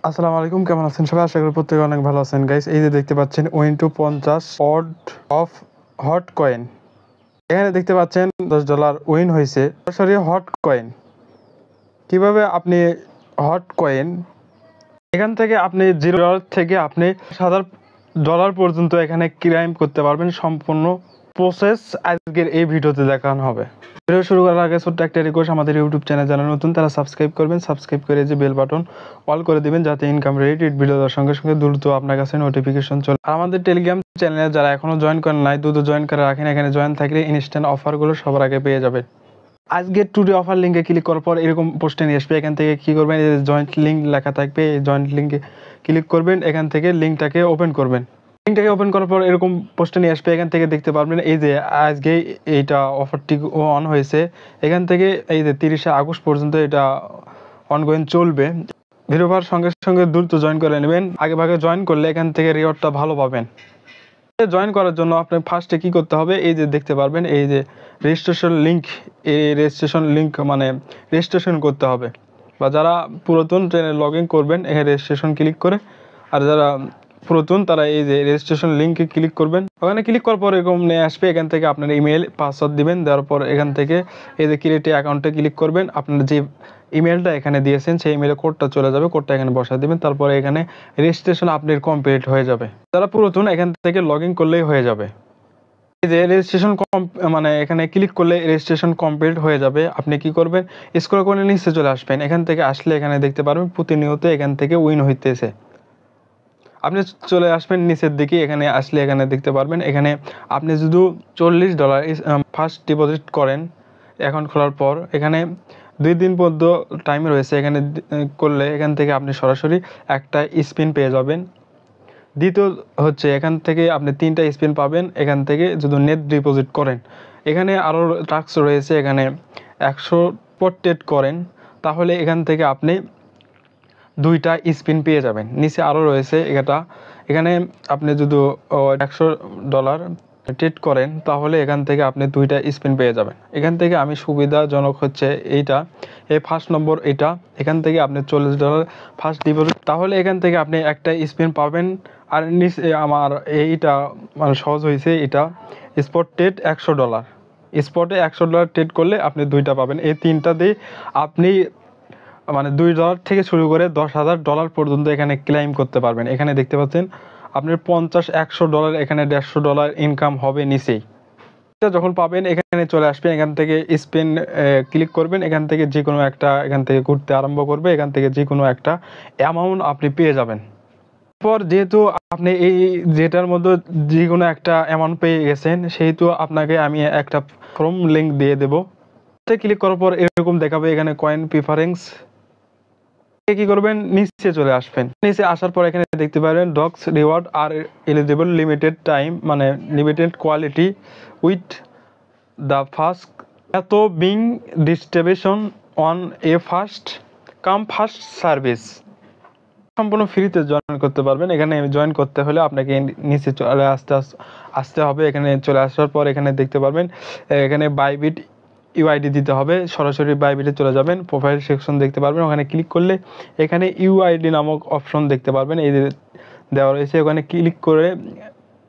আসসালামু আলাইকুম, কেমন আছেন সবাই? আশা করি প্রত্যেকে অনেক ভালো আছেন গাইস। এই যে দেখতে পাচ্ছেন win to 50 odd of hot coin. এখানে দেখতে পাচ্ছেন $10 উইন হয়েছে সরাসরি হট কয়েন। কিভাবে আপনি হট কয়েন এখান থেকে আপনি $0 থেকে আপনি $1000 পর্যন্ত এখানে ক্লেইম করতে পারবেন। সম্পূর্ণ প্রসেস আজকের এই ভিডিওতে দেখানো হবে। ভিডিও শুরু করার আগে ছোট্ট একটা রিকোয়েস্ট, আমাদের ইউটিউব চ্যানেল যারা নতুন তারা সাবস্ক্রাইব করবেন, সাবস্ক্রাইব করে যে বেল বাটন অল করে দিবেন যাতে ইনকাম রিলেটেড ভিডিও দেওয়ার সঙ্গে সঙ্গে দ্রুত আপনার কাছে নোটিফিকেশন চলে। আর আমাদের টেলিগ্রাম চ্যানেলে যারা এখনও জয়েন করেন নাই দ্রুত জয়েন করে রাখেন। এখানে জয়েন থাকলে ইনস্ট্যান্ট অফারগুলো সবার আগে পেয়ে যাবেন। আজকে টুডে অফার লিঙ্কে ক্লিক করার পর এরকম পোস্টে নিয়ে আসবে। এখান থেকে কী করবেন, এই জয়েন্ট লিঙ্ক লেখা থাকবে, এই জয়েন্ট লিঙ্কে ক্লিক করবেন। এখান থেকে লিঙ্কটাকে ওপেন করবেন। লিঙ্কটাকে ওপেন করার পর এরকম পোস্টে নিয়ে আসবে। এখান থেকে দেখতে পারবেন এই যে আজকে এইটা অফারটি অন হয়েছে। এখান থেকে এই যে 30শে আগস্ট পর্যন্ত এটা অনগোয়িং চলবে। ভিডিও পাওয়ার সঙ্গে সঙ্গে দ্রুত জয়েন করে নেবেন। আগে ভাগে জয়েন করলে এখান থেকে রিওয়ার্ডটা ভালো পাবেন। জয়েন করার জন্য আপনি ফার্স্টে কী করতে হবে, এই যে দেখতে পারবেন এই যে রেজিস্ট্রেশন লিঙ্ক, এই রেজিস্ট্রেশন লিঙ্ক মানে রেজিস্ট্রেশন করতে হবে। বা যারা পুরাতন ট্রেনে লগ ইন করবেন এখানে রেজিস্ট্রেশন ক্লিক করে, আর যারা পুরাতন তারা এই যে রেজিস্ট্রেশন লিঙ্কে ক্লিক করবেন। ওখানে ক্লিক করার পর এরকম নিয়ে আসবে। এখান থেকে আপনার ইমেল পাসওয়ার্ড দিবেন, দেওয়ার পর এখান থেকে এই যে ক্রিয়েট অ্যাকাউন্টে ক্লিক করবেন। আপনার যে ইমেলটা এখানে দিয়েছেন সেই ইমেলে কোডটা চলে যাবে, কোডটা এখানে বসায় দেবেন। তারপরে এখানে রেজিস্ট্রেশন আপনার কমপ্লিট হয়ে যাবে। যারা পুরাতন এখান থেকে লগ ইন করলেই হয়ে যাবে। এই যে রেজিস্ট্রেশন মানে এখানে ক্লিক করলে রেজিস্ট্রেশন কমপ্লিট হয়ে যাবে। আপনি কি করবেন, স্ক্রল করে নিচে চলে আসবেন। এখান থেকে আসলে এখানে দেখতে পারবেন প্রতিনিয়ত এখান থেকে উইন হইতেছে। আপনি চলে আসবেন নিচের দিকে। এখানে আসলে এখানে দেখতে পারবেন এখানে আপনি যদি $40 ফার্স্ট ডিপোজিট করেন অ্যাকাউন্ট খোলার পর, এখানে 2 দিন পর্যন্ত টাইম রয়েছে। এখানে করলে এখান থেকে আপনি সরাসরি একটা স্পিন পেয়ে যাবেন। দ্বিতীয় হচ্ছে এখান থেকে আপনি 3টা স্পিন পাবেন এখান থেকে যদি নেট ডিপোজিট করেন। এখানে আরও টাস্ক রয়েছে। এখানে 100 ট্রেড করেন তাহলে এখান থেকে আপনি 2টা স্পিন পেয়ে যাবেন। নিচে আরও রয়েছে এখানে আপনি যদি $100 ট্রেড করেন তাহলে এখান থেকে আপনি 2টা স্পিন পেয়ে যাবেন। এখান থেকে আমি সুবিধাজনক হচ্ছে এইটা, এই ফার্স্ট নম্বর এটা। এখান থেকে আপনি $40 ফার্স্ট ডিপোজিট, তাহলে এখান থেকে আপনি একটা স্পিন পাবেন। আর নিচে আমার এইটা মানে সহজ হয়েছে, এটা স্পট ট্রেড $100। স্পটে $100 ট্রেড করলে আপনি 2টা পাবেন। এই 3টা দিয়ে আপনি মানে $2 থেকে শুরু করে $10,000 পর্যন্ত এখানে ক্লেইম করতে পারবেন। এখানে দেখতে পাচ্ছেন আপনার $50-100 এখানে $150 ইনকাম হবে নিচেই। এটা যখন পাবেন এখানে চলে আসবেন। এখান থেকে স্পিন ক্লিক করবেন। এখান থেকে যে কোনো একটা এখান থেকে ঘুরতে আরম্ভ করবে। এখান থেকে যে কোনো একটা অ্যামাউন্ট আপনি পেয়ে যাবেন। পর যেহেতু আপনি এই যেটার মধ্যে যে কোনো একটা অ্যামাউন্ট পেয়ে গেছেন সেহেতু আপনাকে আমি একটা ফর্ম লিঙ্ক দিয়ে দেবো। ক্লিক করার পর এরকম দেখাবে এখানে কয়েন প্রিফারেন্স। কি করবেন, নিচে চলে আসবেন। নিচে আসার পর এখানে দেখতে পারবেন ডগস রিওয়ার্ড আর এলিজিবল লিমিটেড টাইম মানে limited quality with the first এত being distribution on a first come first service. সম্পূর্ণ ফ্রিতে জয়েন করতে পারবেন। এখানে জয়েন করতে হলে আপনাকে নিচে চলে আসতে হবে। এখানে চলে আসার পর এখানে দেখতে পারবেন এখানে বাইবিট ইউআইডি দিতে হবে। সরাসরি বাইবিটে চলে যাবেন, প্রোফাইল সেকশন দেখতে পারবেন। ওখানে ক্লিক করলে এখানে ইউআইডি নামক অপশন দেখতে পারবেন, এই যে দেওয়া রয়েছে। ওখানে ক্লিক করে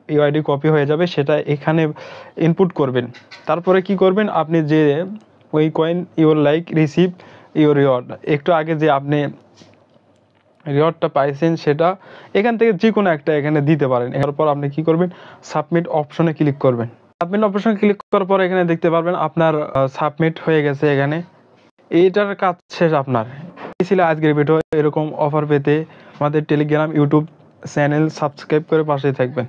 ইউআইডি কপি হয়ে যাবে, সেটা এখানে ইনপুট করবেন। তারপরে কি করবেন, আপনি যে ওই coin your like receive your reward, একটু আগে যে আপনি রিওয়ার্ডটা পাইছেন সেটা এখান থেকে যে কোনো একটা এখানে দিতে পারেন। এরপর আপনি কি করবেন, সাবমিট অপশনে ক্লিক করবেন। সাবমিট অপশনে ক্লিক করার পর এখানে দেখতে পারবেন আপনার সাবমিট হয়ে গেছে। এখানে এইটার কাজ শেষ আপনার। এই ছিল আজকের ভিডিও। এরকম অফার পেতে আমাদের টেলিগ্রাম ইউটিউব চ্যানেল সাবস্ক্রাইব করে পাশেই থাকবেন।